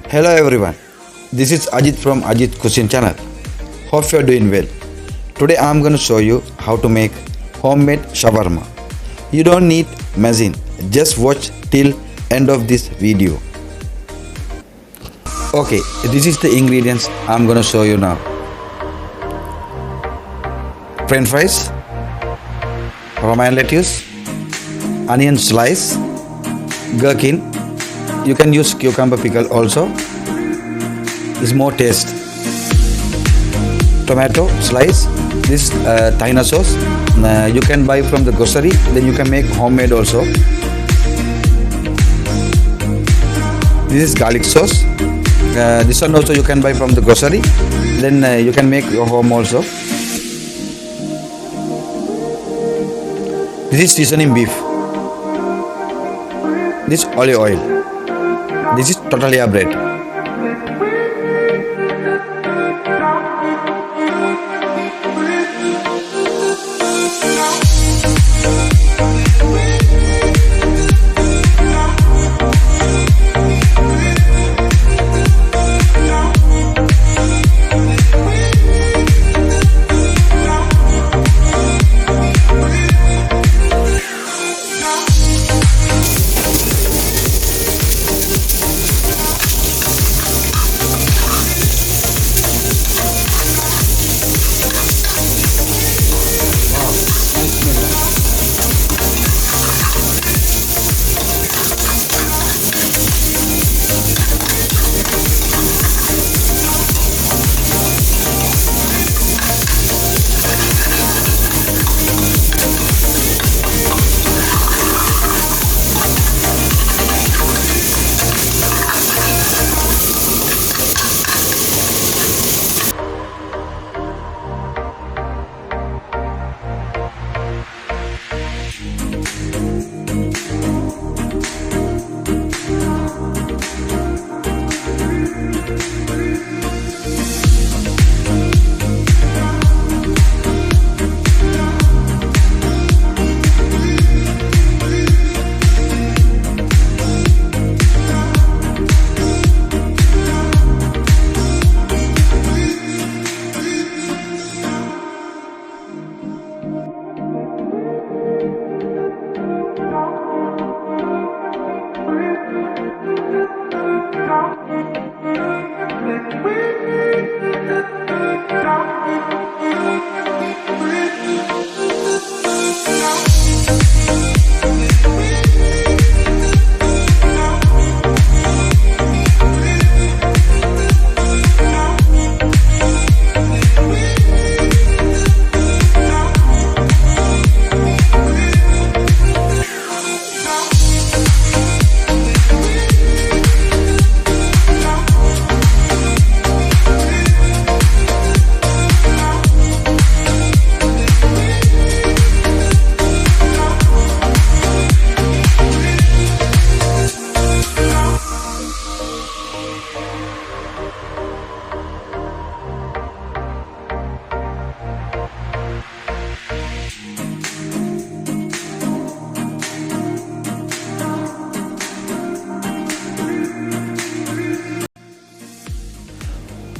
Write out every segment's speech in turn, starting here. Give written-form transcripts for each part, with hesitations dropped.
Hello everyone, this is Ajith from Ajith Channel. Hope you are doing well. Today I am going to show you how to make homemade shawarma. You don't need machine, just watch till end of this video. Okay, this is the ingredients I am going to show you now. French fries, romaine lettuce, onion slice, gherkin. You can use cucumber pickle also. It's more taste. Tomato slice. This tahina sauce. You can buy from the grocery. Then you can make homemade also. This is garlic sauce. This one also you can buy from the grocery. Then you can make your home also. This is seasoning beef. This olive oil. This is tortilla bread.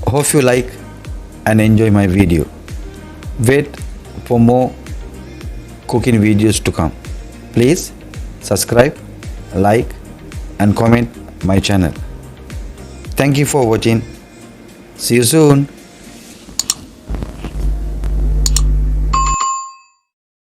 Hope you like and enjoy my video. Wait for more cooking videos to come. Please subscribe, like and comment my channel. Thank you for watching. See you soon.